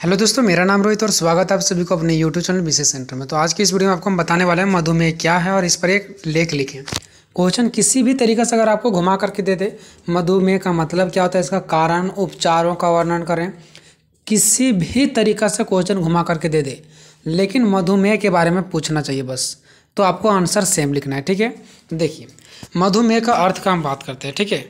Hello दोस्तों, मेरा नाम रोहित और स्वागत है आप सभी को अपने यूट्यूब चैनल विशेष सेंटर में। तो आज की इस वीडियो में आपको हम बताने वाले हैं मधुमेह क्या है और इस पर एक लेख लिखें। क्वेश्चन किसी भी तरीके से अगर आपको घुमा करके दे दे, मधुमेह का मतलब क्या होता है, इसका कारण, उपचारों का वर्णन करें, किसी भी तरीका से क्वेश्चन घुमा करके दे दे, लेकिन मधुमेह के बारे में पूछना चाहिए बस, तो आपको आंसर सेम लिखना है। ठीक है, देखिए मधुमेह का अर्थ का हम बात करते हैं। ठीक है,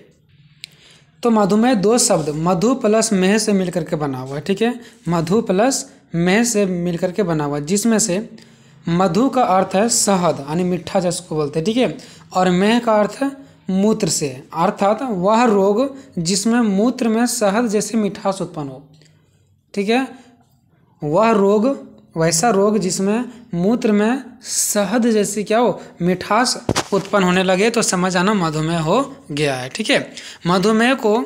तो मधुमेह दो शब्द मधु प्लस मेह से मिलकर के बना हुआ है। ठीक है, मधु प्लस मेह से मिलकर के बना हुआ है, जिसमें से मधु का अर्थ है शहद यानी मीठा जिसको बोलते हैं। ठीक है, और मेह का अर्थ है मूत्र से, अर्थात वह रोग जिसमें मूत्र में शहद जैसे मिठास उत्पन्न हो। ठीक है, वह रोग, वैसा रोग जिसमें मूत्र में शहद जैसी क्या हो, मिठास उत्पन्न होने लगे, तो समझ आना मधुमेह हो गया है। ठीक है, मधुमेह को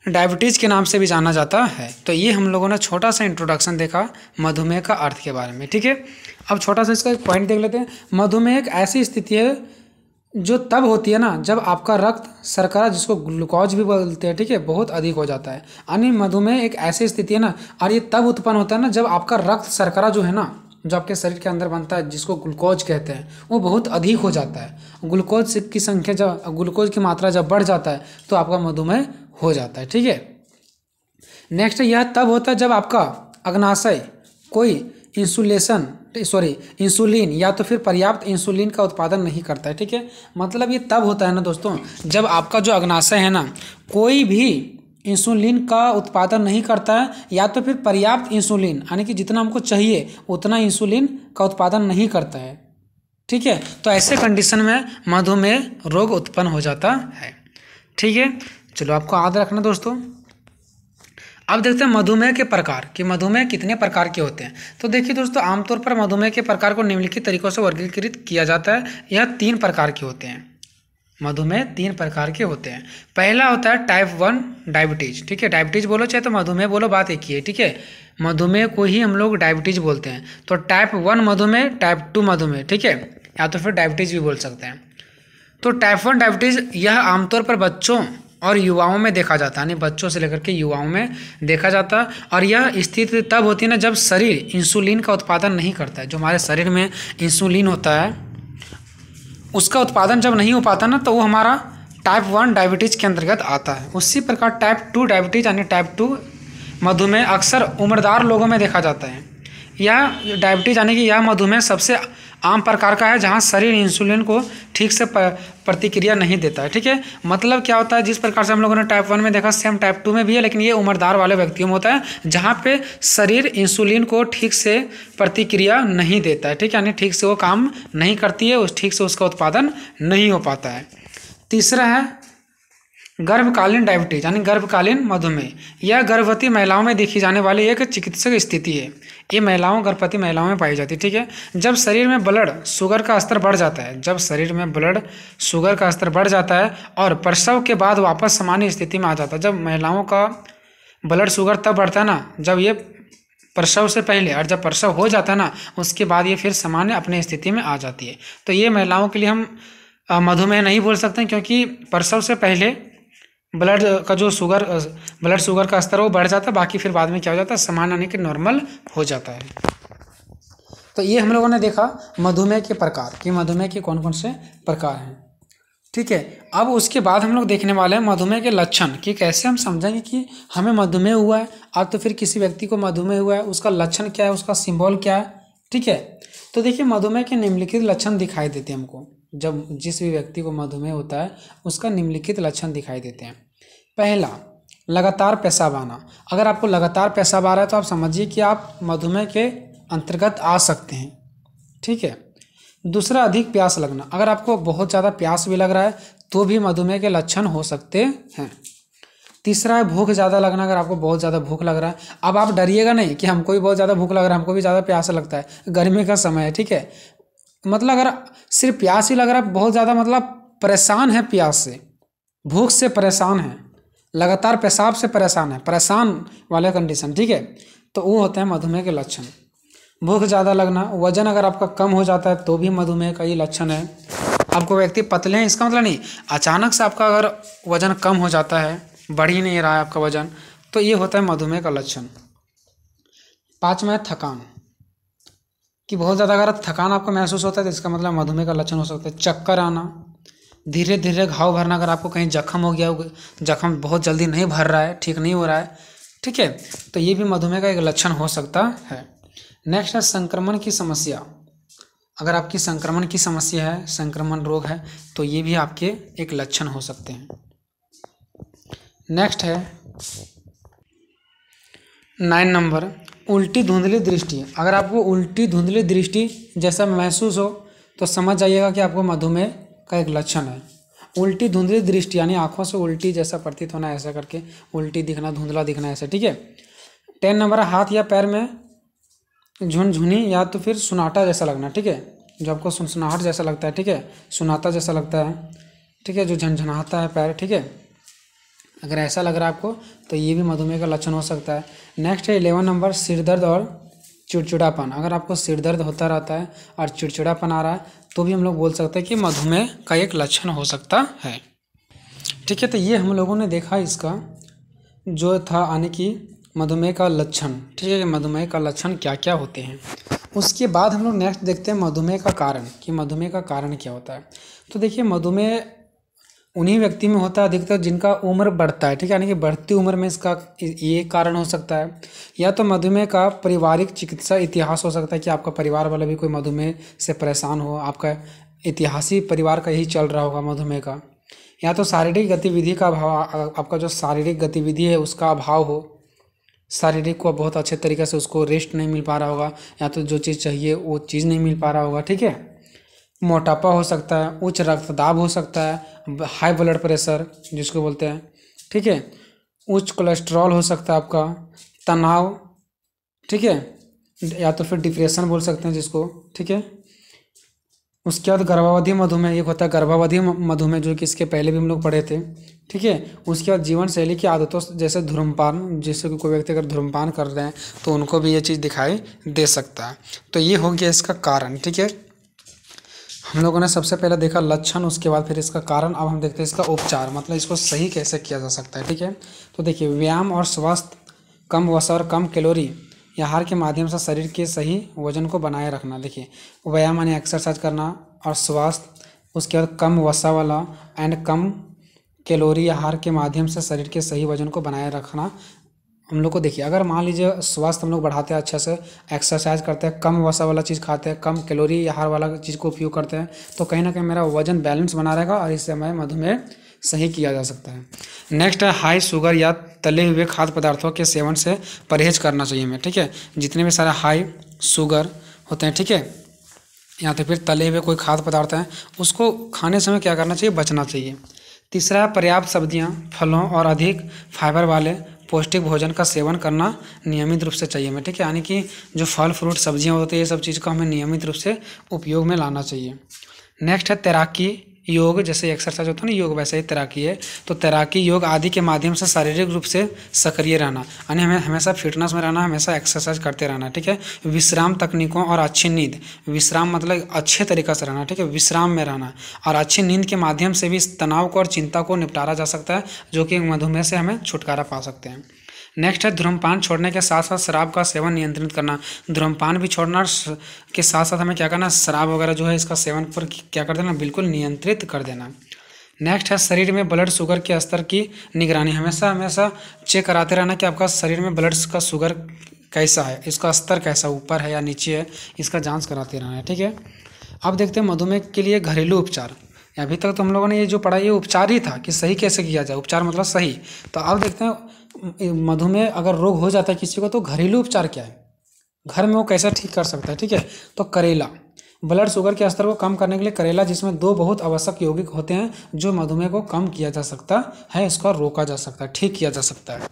डायबिटीज़ के नाम से भी जाना जाता है। तो ये हम लोगों ने छोटा सा इंट्रोडक्शन देखा मधुमेह का अर्थ के बारे में। ठीक है, अब छोटा सा इसका एक पॉइंट देख लेते हैं। मधुमेह एक ऐसी स्थिति है जो तब होती है ना जब आपका रक्त शर्करा, जिसको ग्लूकोज भी बोलते हैं, ठीक है, बहुत अधिक हो जाता है। यानी मधुमेह एक ऐसी स्थिति है ना, और ये तब उत्पन्न होता है ना जब आपका रक्त शर्करा जो है ना, जो आपके शरीर के अंदर बनता है, जिसको ग्लूकोज कहते हैं, वो बहुत अधिक हो जाता है। ग्लूकोज की संख्या, जब ग्लूकोज की मात्रा जब बढ़ जाता है तो आपका मधुमेह हो जाता है। ठीक है, नेक्स्ट यह तब होता है जब आपका अग्नाशय कोई इंसुलिन या तो फिर पर्याप्त इंसुलिन का उत्पादन नहीं करता है। ठीक है, मतलब ये तब होता है ना दोस्तों, जब आपका जो अग्नाशय है ना, कोई भी इंसुलिन का उत्पादन नहीं करता है, या तो फिर पर्याप्त इंसुलिन यानी कि जितना हमको चाहिए उतना इंसुलिन का उत्पादन नहीं करता है। ठीक है, तो ऐसे कंडीशन में मधुमेह रोग उत्पन्न हो जाता है। ठीक है, चलो आपको याद रखना दोस्तों। अब देखते हैं मधुमेह के प्रकार कि मधुमेह कितने प्रकार के होते हैं। तो देखिए दोस्तों, आमतौर पर मधुमेह के प्रकार को निम्नलिखित तरीकों से वर्गीकृत किया जाता है। यह 3 प्रकार के होते हैं। मधुमेह 3 प्रकार के होते हैं। पहला होता है टाइप 1 डायबिटीज। ठीक है, डायबिटीज बोलो चाहे तो मधुमेह बोलो, बात एक ही है। ठीक है, मधुमेह को ही हम लोग डायबिटीज बोलते हैं। तो टाइप 1 मधुमेह, टाइप 2 मधुमेह, ठीक है, या तो फिर डायबिटीज भी बोल सकते हैं। तो टाइप 1 डायबिटीज यह आमतौर पर बच्चों और युवाओं में देखा जाता है, यानी बच्चों से लेकर के युवाओं में देखा जाता है। और यह स्थिति तब होती है ना जब शरीर इंसुलिन का उत्पादन नहीं करता है। जो हमारे शरीर में इंसुलिन होता है उसका उत्पादन जब नहीं हो पाता ना, तो वो हमारा टाइप 1 डायबिटीज के अंतर्गत आता है। उसी प्रकार टाइप 2 डायबिटीज यानी टाइप 2 मधुमेह अक्सर उम्रदार लोगों में देखा जाता है। यह डायबिटीज यानी कि यह मधुमेह सबसे आम प्रकार का है जहां शरीर इंसुलिन को ठीक से प्रतिक्रिया नहीं देता है। ठीक है, मतलब क्या होता है, जिस प्रकार से हम लोगों ने टाइप 1 में देखा, सेम टाइप 2 में भी है, लेकिन ये उम्रदार वाले व्यक्तियों में होता है जहां पे शरीर इंसुलिन को ठीक से प्रतिक्रिया नहीं देता है। ठीक है, यानी ठीक से वो काम नहीं करती है, उस ठीक से उसका उत्पादन नहीं हो पाता है। तीसरा है गर्भकालीन डायबिटीज यानी गर्भकालीन मधुमेह। यह गर्भवती महिलाओं में देखी जाने वाली एक चिकित्सक स्थिति है। ये गर्भवती महिलाओं में पाई जाती है। ठीक है, जब शरीर में ब्लड शुगर का स्तर बढ़ जाता है, जब शरीर में ब्लड शुगर का स्तर बढ़ जाता है और प्रसव के बाद वापस सामान्य स्थिति में आ जाता है। जब महिलाओं का ब्लड शुगर तब बढ़ता है ना जब ये प्रसव से पहले, और जब प्रसव हो जाता है ना उसके बाद ये फिर सामान्य अपनी स्थिति में आ जाती है। तो ये महिलाओं के लिए हम मधुमेह नहीं बोल सकते, क्योंकि प्रसव से पहले ब्लड शुगर का स्तर वो बढ़ जाता है, बाकी फिर बाद में क्या हो जाता है, सामान्य यानी कि नॉर्मल हो जाता है। तो ये हम लोगों ने देखा मधुमेह के प्रकार कि मधुमेह के कौन कौन से प्रकार हैं। ठीक है, अब उसके बाद हम लोग देखने वाले हैं मधुमेह के लक्षण कि कैसे हम समझेंगे कि हमें मधुमेह हुआ है, अब तो फिर किसी व्यक्ति को मधुमेह हुआ है, उसका लक्षण क्या है, उसका सिंबल क्या है। ठीक है, तो देखिए मधुमेह के निम्नलिखित लक्षण दिखाई देते हैं हमको। जब जिस भी व्यक्ति को मधुमेह होता है उसका निम्नलिखित लक्षण दिखाई देते हैं। पहला, लगातार पेशाब आना। अगर आपको लगातार पेशाब आ रहा है तो आप समझिए कि आप मधुमेह के अंतर्गत आ सकते हैं। ठीक है, दूसरा, अधिक प्यास लगना। अगर आपको बहुत ज़्यादा प्यास भी लग रहा है तो भी मधुमेह के लक्षण हो सकते हैं। तीसरा है भूख ज़्यादा लगना। अगर आपको बहुत ज़्यादा भूख लग रहा है, अब आप डरिएगा नहीं कि हमको भी बहुत ज़्यादा भूख लग रहा है, हमको भी ज़्यादा प्यास लगता है, गर्मी का समय है। ठीक है, मतलब अगर सिर्फ प्यास ही लग रहा है, बहुत ज़्यादा मतलब परेशान है, प्यास से, भूख से परेशान है, लगातार पेशाब से परेशान वाले कंडीशन। ठीक है, तो वो होते हैं मधुमेह के लक्षण। भूख ज़्यादा लगना, वजन अगर आपका कम हो जाता है तो भी मधुमेह का ही लक्षण है। आपको व्यक्ति पतले हैं इसका मतलब नहीं, अचानक से आपका अगर वजन कम हो जाता है, बढ़ ही नहीं रहा है आपका वजन, तो ये होता है मधुमेह का लक्षण। पाँचवा है थकान, कि बहुत ज़्यादा अगर थकान आपको महसूस होता है तो इसका मतलब मधुमेह का लक्षण हो सकता है। चक्कर आना, धीरे धीरे घाव भरना, अगर आपको कहीं जख्म हो गया, जख्म बहुत जल्दी नहीं भर रहा है, ठीक नहीं हो रहा है, ठीक है, तो ये भी मधुमेह का एक लक्षण हो सकता है। नेक्स्ट है संक्रमण की समस्या, अगर आपकी संक्रमण की समस्या है, संक्रमण रोग है, तो ये भी आपके एक लक्षण हो सकते हैं। नेक्स्ट है 9 नंबर, उल्टी धुंधली दृष्टि। अगर आपको उल्टी धुंधली दृष्टि जैसा महसूस हो तो समझ जाइएगा कि आपको मधुमेह का एक लक्षण है। उल्टी धुंधली दृष्टि यानी आंखों से उल्टी जैसा प्रतीत होना, ऐसा करके उल्टी दिखना, धुंधला दिखना, ऐसा, ठीक है। 10 नंबर, हाथ या पैर में झुनझुनी या तो फिर सुनाटा जैसा लगना, ठीक है, जो आपको सुनसुनाहट जैसा लगता है, ठीक है, सुनाता जैसा लगता है, ठीक है, जो झनझनाता है पैर, ठीक है, अगर ऐसा लग रहा है आपको तो ये भी मधुमेह का लक्षण हो सकता है। नेक्स्ट है 11 नंबर, सिर दर्द और चिड़चिड़ापन। अगर आपको सिर दर्द होता रहता है और चिड़चिड़ापन आ रहा है तो भी हम लोग बोल सकते हैं कि मधुमेह का एक लक्षण हो सकता है, ठीक है। तो ये हम लोगों ने देखा इसका जो था यानी कि मधुमेह का लक्षण, ठीक है, मधुमेह का लक्षण क्या क्या होते हैं। उसके बाद हम लोग नेक्स्ट देखते हैं मधुमेह का कारण, कि मधुमेह का कारण क्या होता है। तो देखिए मधुमेह उन्हीं व्यक्ति में होता है अधिकतर जिनका उम्र बढ़ता है, ठीक है, यानी कि बढ़ती उम्र में इसका ये कारण हो सकता है। या तो मधुमेह का पारिवारिक चिकित्सा इतिहास हो सकता है कि आपका परिवार वाला भी कोई मधुमेह से परेशान हो, आपका इतिहासी परिवार का यही चल रहा होगा मधुमेह का। या तो शारीरिक गतिविधि का अभाव, आपका जो शारीरिक गतिविधि है उसका अभाव हो, शारीरिक को बहुत अच्छे तरीके से उसको रेस्ट नहीं मिल पा रहा होगा, या तो जो चीज़ चाहिए वो चीज़ नहीं मिल पा रहा होगा, ठीक है। मोटापा हो सकता है, उच्च रक्तदाब हो सकता है, हाई ब्लड प्रेशर जिसको बोलते हैं, ठीक है, उच्च कोलेस्ट्रॉल हो सकता है आपका, तनाव, ठीक है, या तो फिर डिप्रेशन बोल सकते हैं जिसको, ठीक है। उसके बाद गर्भावधि मधुमेह, एक होता है गर्भावधि मधुमेह जो कि इसके पहले भी हम लोग पढ़े थे, ठीक है। उसके बाद जीवन शैली की आदतों जैसे धूम्रपान, जैसे कि कोई व्यक्ति अगर धूम्रपान कर रहे हैं तो उनको भी ये चीज़ दिखाई दे सकता है। तो ये हो गया इसका कारण, ठीक है। हम लोगों ने सबसे पहले देखा लक्षण, उसके बाद फिर इसका कारण। अब हम देखते हैं इसका उपचार, मतलब इसको सही कैसे किया जा सकता है, ठीक है। तो देखिए व्यायाम और स्वास्थ्य, कम वसा और कम कैलोरी या आहार के माध्यम से शरीर के सही वजन को बनाए रखना। देखिए व्यायाम यानी एक्सरसाइज करना, और स्वास्थ्य उसके बाद कम वसा वाला एंड कम कैलोरी आहार के माध्यम से शरीर के सही वजन को बनाए रखना। हम लोग को देखिए अगर मान लीजिए स्वास्थ्य हम लोग बढ़ाते हैं, अच्छे से एक्सरसाइज करते हैं, कम वसा वाला चीज़ खाते हैं, कम कैलोरी आहार वाला चीज़ को उपयोग करते हैं, तो कहीं ना कहीं मेरा वजन बैलेंस बना रहेगा और इससे हमें मधुमेह सही किया जा सकता है। नेक्स्ट है हाई शुगर या तले हुए खाद्य पदार्थों के सेवन से परहेज करना चाहिए हमें, ठीक है। जितने भी सारे हाई शुगर होते हैं, ठीक है, या तो फिर तले हुए कोई खाद्य पदार्थ हैं उसको खाने समय क्या करना चाहिए, बचना चाहिए। तीसरा है पर्याप्त सब्जियां, फलों और अधिक फाइबर वाले पौष्टिक भोजन का सेवन करना नियमित रूप से चाहिए हमें, ठीक है। यानी कि जो फल फ्रूट सब्जियां होती है ये सब चीज़ का हमें नियमित रूप से उपयोग में लाना चाहिए। नेक्स्ट है तैराकी, योग, जैसे एक्सरसाइज होता है ना योग, वैसे ही तैराकी है। तो तैराकी, योग आदि के माध्यम से शारीरिक रूप से सक्रिय रहना, यानी हमें हमेशा फिटनेस में रहना, हमेशा एक्सरसाइज करते रहना, ठीक है। विश्राम तकनीकों और अच्छी नींद, विश्राम मतलब अच्छे तरीक़े से रहना, ठीक है, विश्राम में रहना, और अच्छी नींद के माध्यम से भी इस तनाव को और चिंता को निपटारा जा सकता है, जो कि मधुमेह से हमें छुटकारा पा सकते हैं। नेक्स्ट है धूम्रपान छोड़ने के साथ साथ शराब का सेवन नियंत्रित करना। धूम्रपान भी छोड़ना के साथ साथ हमें क्या करना, शराब वगैरह जो है इसका सेवन पर क्या कर देना, बिल्कुल नियंत्रित कर देना। नेक्स्ट है शरीर में ब्लड शुगर के स्तर की निगरानी, हमेशा हमेशा चेक कराते रहना कि आपका शरीर में ब्लड का शुगर कैसा है, इसका स्तर कैसा, ऊपर है या नीचे है, इसका जाँच कराते रहना है, ठीक है। अब देखते हैं मधुमेह के लिए घरेलू उपचार। अभी तक तो हम लोगों ने ये जो पढ़ा ये उपचार ही था कि सही कैसे किया जाए, उपचार मतलब सही। तो अब देखते हैं मधुमेह अगर रोग हो जाता है किसी को तो घरेलू उपचार क्या है, घर में वो कैसे ठीक कर सकता है, ठीक है। तो करेला, ब्लड शुगर के स्तर को कम करने के लिए करेला, जिसमें 2 बहुत आवश्यक यौगिक होते हैं जो मधुमेह को कम किया जा सकता है, इसको रोका जा सकता है, ठीक किया जा सकता है।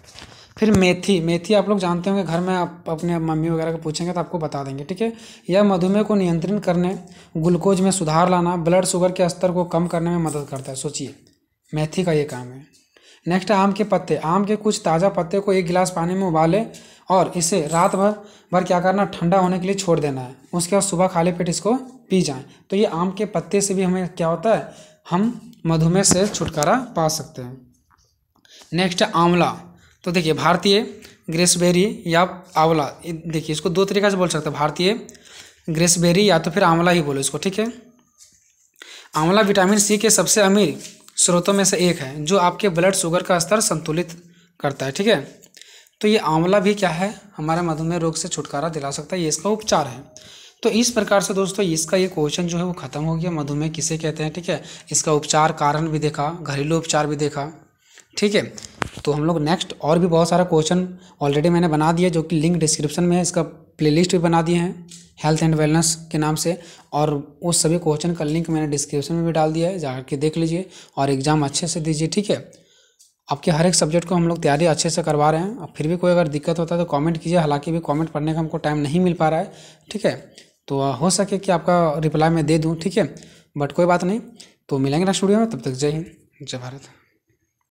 फिर मेथी, मेथी आप लोग जानते होंगे, घर में आप अपने मम्मी वगैरह को पूछेंगे तो आपको बता देंगे, ठीक है। यह मधुमेह को नियंत्रित करने, ग्लूकोज में सुधार लाना, ब्लड शुगर के स्तर को कम करने में मदद करता है। सोचिए मेथी का ये काम है। नेक्स्ट है आम के पत्ते, आम के कुछ ताज़ा पत्ते को 1 गिलास पानी में उबालें और इसे रात भर क्या करना, ठंडा होने के लिए छोड़ देना है। उसके बाद सुबह खाली पेट इसको पी जाएं। तो ये आम के पत्ते से भी हमें क्या होता है, हम मधुमेह से छुटकारा पा सकते हैं। नेक्स्ट है आंवला। तो देखिए भारतीय ग्रेसबेरी या आंवला, देखिए इसको दो तरीक़ा से बोल सकते हैं, भारतीय ग्रेसबेरी या तो फिर आंवला ही बोलो इसको, ठीक है। आंवला विटामिन सी के सबसे अमीर स्रोतों में से एक है जो आपके ब्लड शुगर का स्तर संतुलित करता है, ठीक है। तो ये आंवला भी क्या है, हमारा मधुमेह रोग से छुटकारा दिला सकता है, ये इसका उपचार है। तो इस प्रकार से दोस्तों इसका ये क्वेश्चन जो है वो ख़त्म हो गया, मधुमेह किसे कहते हैं, ठीक है। इसका उपचार कारण भी देखा, घरेलू उपचार भी देखा, ठीक है। तो हम लोग नेक्स्ट और भी बहुत सारा क्वेश्चन ऑलरेडी मैंने बना दिया, जो कि लिंक डिस्क्रिप्शन में है, इसका प्लेलिस्ट भी बना दिए हैं हेल्थ एंड वेलनेस के नाम से, और उस सभी क्वेश्चन का लिंक मैंने डिस्क्रिप्शन में भी डाल दिया है, जाकर के देख लीजिए और एग्ज़ाम अच्छे से दीजिए, ठीक है। आपके हर एक सब्जेक्ट को हम लोग तैयारी अच्छे से करवा रहे हैं। अब फिर भी कोई अगर दिक्कत होता है तो कमेंट कीजिए, हालांकि भी कमेंट पढ़ने का हमको टाइम नहीं मिल पा रहा है, ठीक है। तो हो सके कि आपका रिप्लाई मैं दे दूं, ठीक है, बट कोई बात नहीं। तो मिलेंगे नेक्स्ट वीडियो में, तब तक जय हिंद, जय भारत।